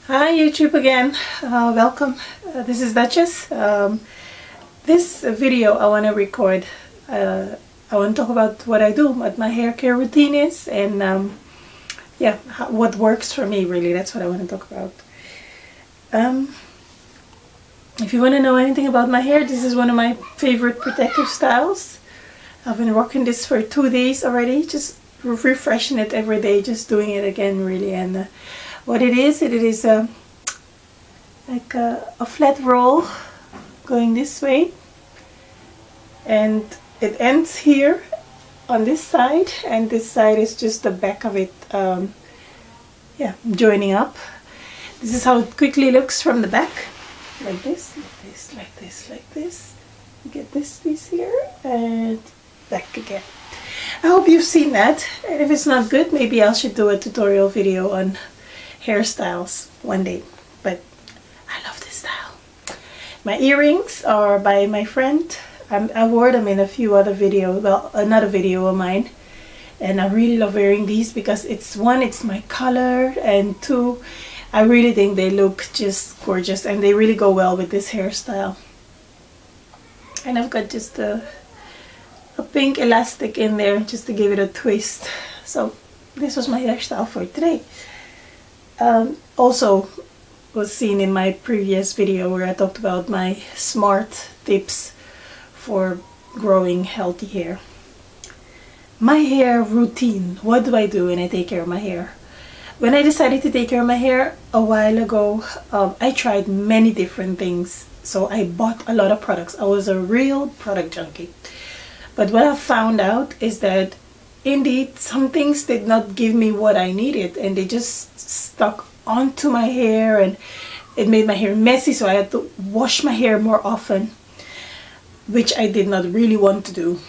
Hi YouTube again, welcome. This is Duchess. This video I want to record. I want to talk about what I do, what my hair care routine is, and what works for me really. That's what I want to talk about. If you want to know anything about my hair, this is one of my favorite protective styles. I've been rocking this for 2 days already, just refreshing it every day, just doing it again really. And what it is like a flat roll going this way, and it ends here on this side, and this side is just the back of it, joining up. This is how it quickly looks from the back, like this, like this, like this, like this. You get this piece here and back again. I hope you've seen that, and if it's not good, maybe I should do a tutorial video on hairstyles one day, but I love this style. My earrings are by my friend. I wore them in a few other videos, well, another video of mine, and I really love wearing these because it's my color, and two, I really think they look just gorgeous and they really go well with this hairstyle. And I've got just a pink elastic in there just to give it a twist. So this was my hairstyle for today. Also was seen in my previous video where I talked about my smart tips for growing healthy hair. My hair routine. What do I do when I take care of my hair? When I decided to take care of my hair a while ago, I tried many different things. So I bought a lot of products. I was a real product junkie. But what I found out is that indeed some things did not give me what I needed, and they just stuck onto my hair, and it made my hair messy, so I had to wash my hair more often, which I did not really want to do.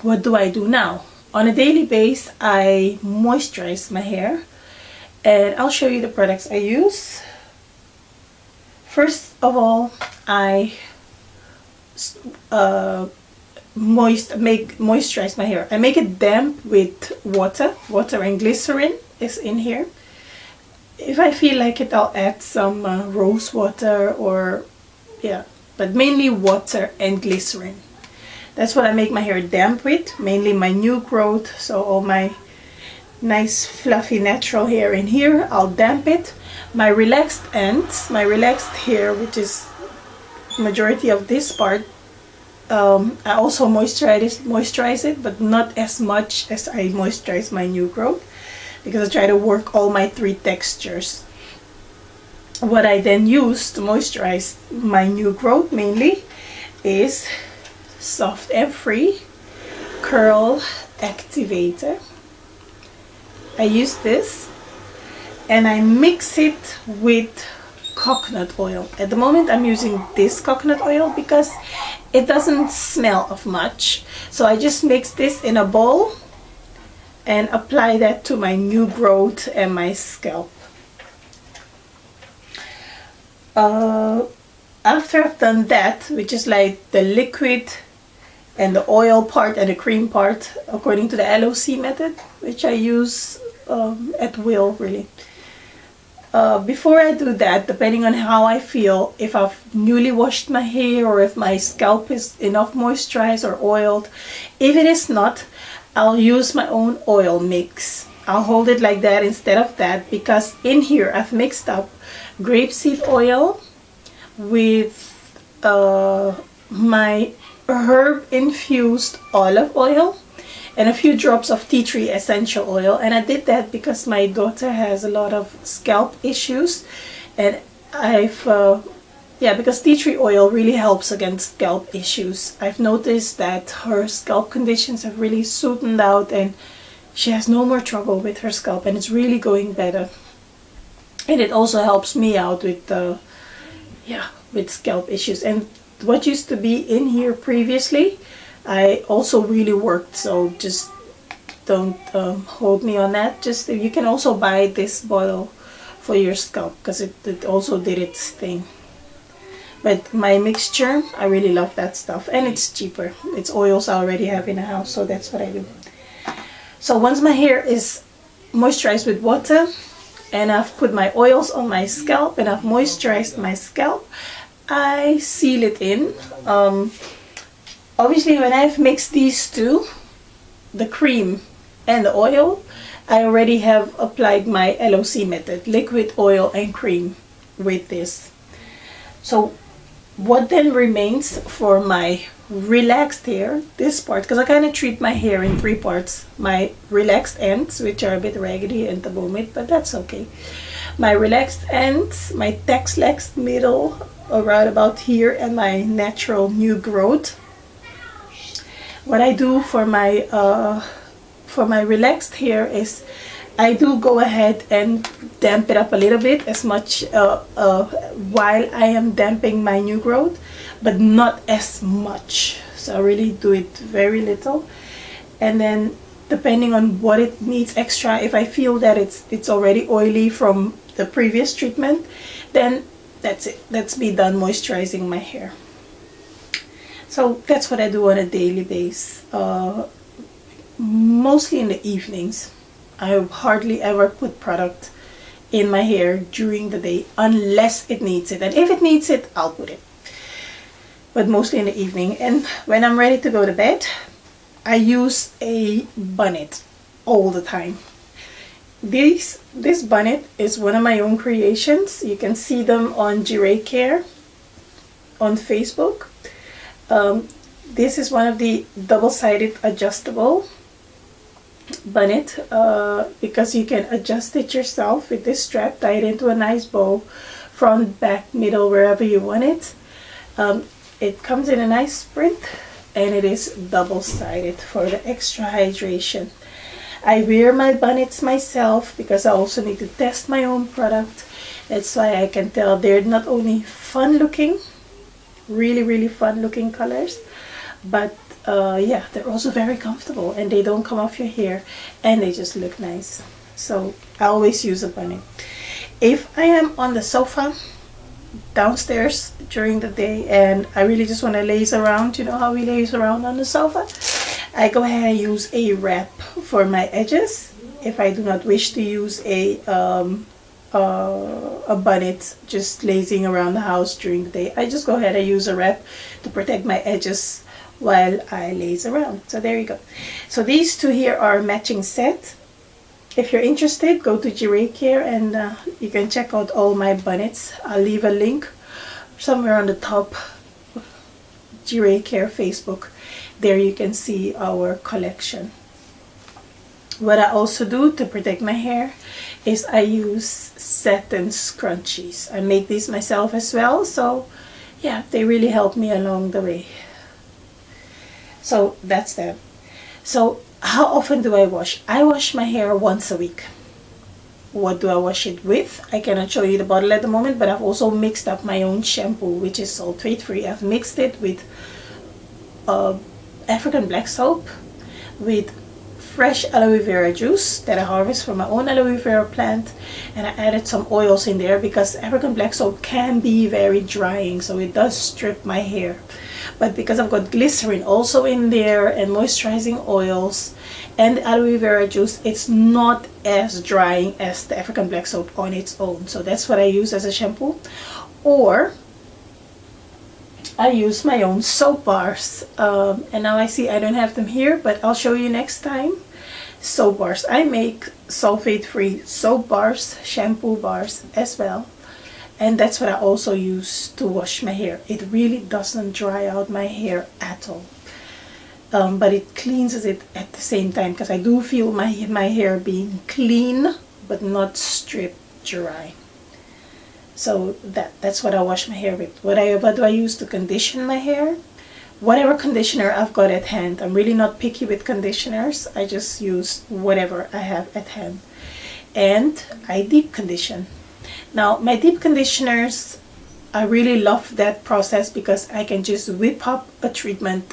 What do I do now? On a daily basis, I moisturize my hair, and I'll show you the products I use. First of all, I moisturize my hair. I make it damp with water and glycerin is in here. If I feel like it, I'll add some rose water, or but mainly water and glycerin. That's what I make my hair damp with, mainly my new growth. So all my nice fluffy natural hair in here, I'll damp it. My relaxed ends, my relaxed hair, which is majority of this part, I also moisturize it, but not as much as I moisturize my new growth, because I try to work all my 3 textures. What I then use to moisturize my new growth mainly is Soft and Free Curl Activator. I use this and I mix it with coconut oil. At the moment I'm using this coconut oil because it doesn't smell of much. So I just mix this in a bowl and apply that to my new growth and my scalp. After I've done that, which is like the liquid and the oil part and the cream part, according to the LOC method, which I use at will really. Before I do that, depending on how I feel, if I've newly washed my hair or if my scalp is enough moisturized or oiled, if it is not, I'll use my own oil mix. I'll hold it like that instead of that, because in here I've mixed up grapeseed oil with my herb infused olive oil and a few drops of tea tree essential oil. And I did that because my daughter has a lot of scalp issues, and because tea tree oil really helps against scalp issues. I've noticed that her scalp conditions have really smoothened out, and she has no more trouble with her scalp, and it's really going better. And it also helps me out with with scalp issues. And what used to be in here previously, I also really worked, so just don't hold me on that. Just, you can also buy this bottle for your scalp because it also did its thing. But my mixture, I really love that stuff, and it's cheaper. It's oils I already have in the house, so that's what I do. So once my hair is moisturized with water, and I've put my oils on my scalp and I've moisturized my scalp, I seal it in. Obviously when I've mixed these two, the cream and the oil, I already have applied my LOC method, liquid, oil and cream, with this. So what then remains for my relaxed hair, this part, because I kind of treat my hair in three parts: my relaxed ends, which are a bit raggedy at the moment, but that's okay, my relaxed ends, my texlaxed middle around about here, and my natural new growth. What I do for my relaxed hair is I do go ahead and damp it up a little bit, as much while I am damping my new growth, but not as much. So I really do it very little, and then depending on what it needs extra, if I feel that it's already oily from the previous treatment, then that's it. That's me done moisturizing my hair. So that's what I do on a daily basis, mostly in the evenings. I hardly ever put product in my hair during the day unless it needs it, and if it needs it, I'll put it, but mostly in the evening. And when I'm ready to go to bed, I use a bonnet all the time. This bonnet is one of my own creations. You can see them on Jiray Care on Facebook. This is one of the double-sided adjustable bonnet, because you can adjust it yourself with this strap, tie it into a nice bow, front, back, middle, wherever you want it. It comes in a nice print, and it is double-sided for the extra hydration. I wear my bonnets myself because I also need to test my own product. That's why I can tell they're not only fun looking, really fun looking colors, but yeah, they're also very comfortable, and they don't come off your hair, and they just look nice. So I always use a bonnet. If I am on the sofa downstairs during the day and I really just want to laze around, you know how we laze around on the sofa, I go ahead and use a wrap for my edges. If I do not wish to use a bonnet just lazing around the house during the day, I just go ahead and use a wrap to protect my edges while I laze around. So there you go. So these two here are a matching set. If you're interested, go to Jiray Care and you can check out all my bonnets. I'll leave a link somewhere on the top. Jiray Care Facebook. There you can see our collection. What I also do to protect my hair is I use satin scrunchies. I make these myself as well, so yeah, they really help me along the way. So that's that. So how often do I wash? I wash my hair once a week. What do I wash it with? I cannot show you the bottle at the moment, but I've also mixed up my own shampoo, which is sulfate free. I've mixed it with African black soap, with fresh aloe vera juice that I harvest from my own aloe vera plant, and I added some oils in there because African black soap can be very drying, so it does strip my hair. But because I've got glycerin also in there and moisturizing oils and aloe vera juice, it's not as drying as the African black soap on its own. So that's what I use as a shampoo. Or I use my own soap bars, and now I see I don't have them here, but I'll show you next time. Soap bars. I make sulfate free soap bars, shampoo bars as well, and that's what I also use to wash my hair. It really doesn't dry out my hair at all, but it cleanses it at the same time, because I do feel my hair being clean but not strip dry. So that's what I wash my hair with. What do I use to condition my hair? Whatever conditioner I've got at hand. I'm really not picky with conditioners. I just use whatever I have at hand. And I deep condition. Now my deep conditioners, I really love that process because I can just whip up a treatment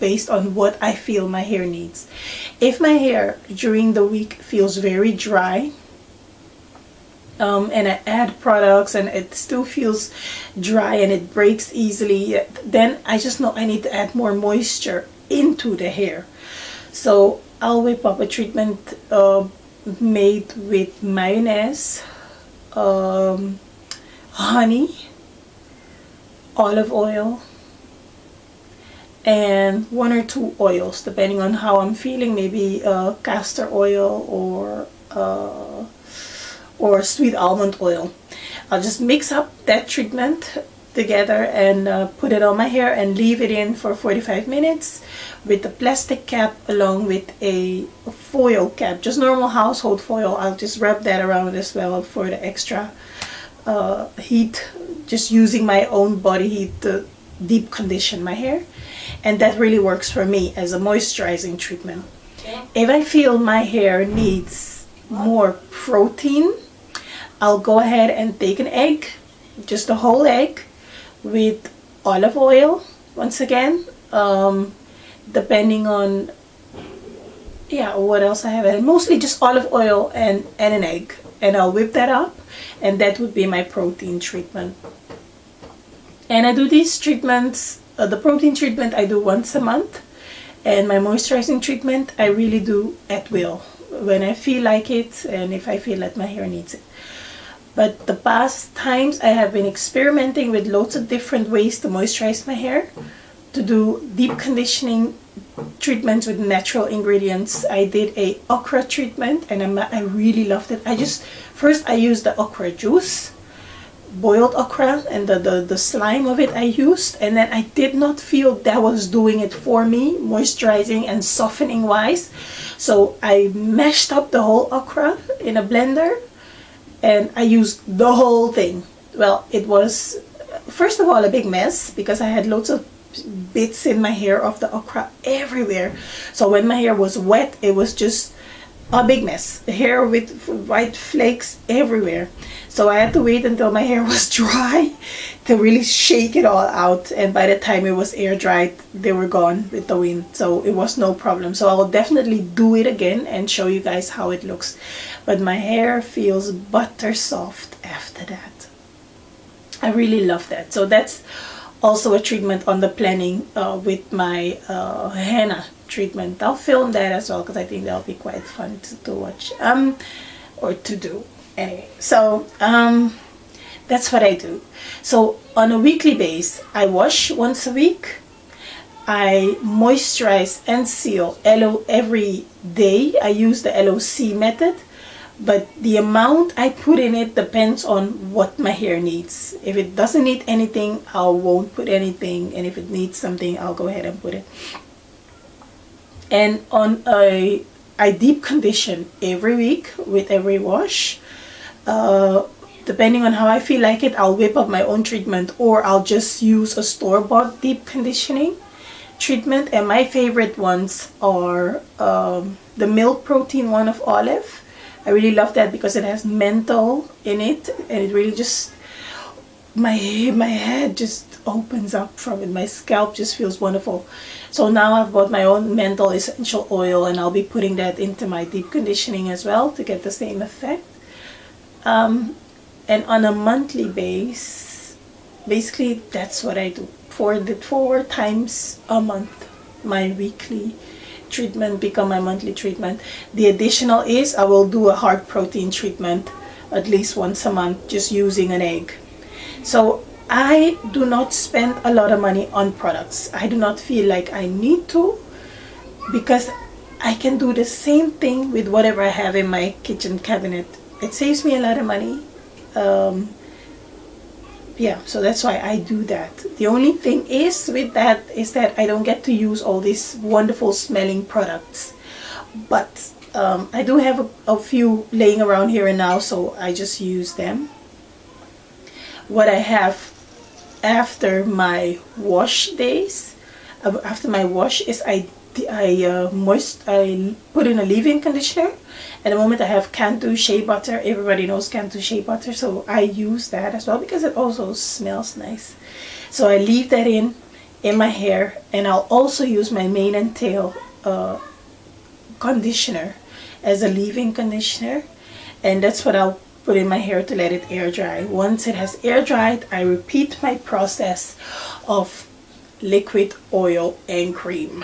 based on what I feel my hair needs. If my hair during the week feels very dry, and I add products and it still feels dry and it breaks easily, then I just know I need to add more moisture into the hair. So I'll whip up a treatment made with mayonnaise, honey, olive oil, and 1 or 2 oils depending on how I'm feeling, maybe castor oil or sweet almond oil. I'll just mix up that treatment together and put it on my hair and leave it in for 45 minutes with a plastic cap along with a foil cap, just normal household foil. I'll just wrap that around as well for the extra heat, just using my own body heat to deep condition my hair, and that really works for me as a moisturizing treatment. If I feel my hair needs more protein, I'll go ahead and take an egg, just a whole egg, with olive oil once again, depending on what else I have, and mostly just olive oil and an egg, and I'll whip that up, and that would be my protein treatment. And I do these treatments, the protein treatment I do once a month, and my moisturizing treatment I really do at will when I feel like it and if I feel that my hair needs it. But the past times I have been experimenting with loads of different ways to moisturize my hair, to do deep conditioning treatments with natural ingredients. I did a okra treatment and I really loved it. First I used the okra juice, boiled okra, and the slime of it I used, and then I did not feel that was doing it for me moisturizing and softening wise, so I mashed up the whole okra in a blender and I used the whole thing. Well, it was first of all a big mess because I had loads of bits in my hair of the okra everywhere, so when my hair was wet it was just a big mess, hair with white flakes everywhere. So I had to wait until my hair was dry to really shake it all out, and by the time it was air dried they were gone with the wind, so it was no problem. So I will definitely do it again and show you guys how it looks, but my hair feels butter soft after that. I really love that. So that's also a treatment on the planning with my henna treatment. I'll film that as well because I think that'll be quite fun to watch or to do. Anyway, so that's what I do. So on a weekly basis, I wash once a week. I moisturize and seal every day. I use the LOC method, but the amount I put in it depends on what my hair needs. If it doesn't need anything, I won't put anything, and if it needs something, I'll go ahead and put it. And I deep condition every week with every wash. Depending on how I feel like it, I'll whip up my own treatment, or I'll just use a store-bought deep conditioning treatment. And my favorite ones are the milk protein one of Olive. I really love that because it has menthol in it, and it really just, my head just opens up from it. My scalp just feels wonderful. So now I've bought my own menthol essential oil, and I'll be putting that into my deep conditioning as well to get the same effect. And on a monthly base, basically that's what I do. 4 times a month, my weekly treatment become my monthly treatment. The additional is I will do a hard protein treatment at least once a month, just using an egg. So I do not spend a lot of money on products. I do not feel like I need to, because I can do the same thing with whatever I have in my kitchen cabinet. It saves me a lot of money. Yeah, so that's why I do that. The only thing is with that is that I don't get to use all these wonderful smelling products, but I do have a few laying around here and now, so I just use them. What I have after my wash days, after my wash, is I put in a leave-in conditioner. At the moment I have Cantu shea butter. Everybody knows Cantu shea butter, so I use that as well because it also smells nice. So I leave that in my hair, and I'll also use my mane and tail conditioner as a leave-in conditioner, and that's what I'll put in my hair to let it air dry. Once it has air dried, I repeat my process of liquid, oil, and cream.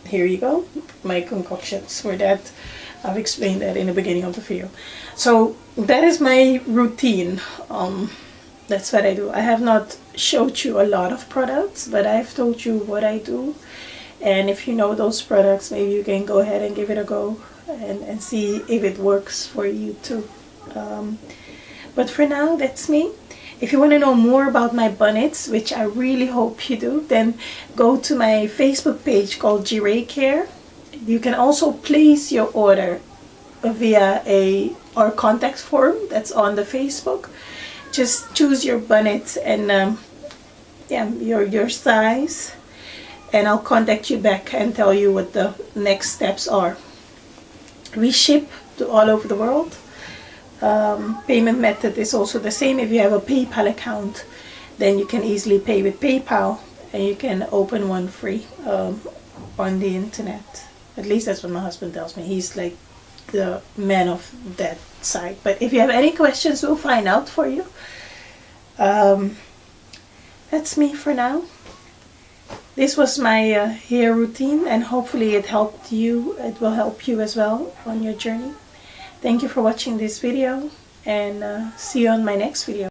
Here you go, my concoctions for that I've explained that in the beginning of the video. So that is my routine. That's what I do. I have not showed you a lot of products, but I've told you what I do. And if you know those products, maybe you can go ahead and give it a go and see if it works for you too. But for now, that's me. If you want to know more about my bonnets, which I really hope you do, then go to my Facebook page called Jireh Care. You can also place your order via our contact form that's on the Facebook. Just choose your bonnet and yeah, your size, and I'll contact you back and tell you what the next steps are. We ship to all over the world. Payment method is also the same. If you have a PayPal account, then you can easily pay with PayPal, and you can open one free on the internet. At least that's what my husband tells me. He's like the man of that side. But if you have any questions, we'll find out for you. That's me for now. This was my hair routine, and hopefully it helped you. It will help you as well on your journey. Thank you for watching this video, and see you on my next video.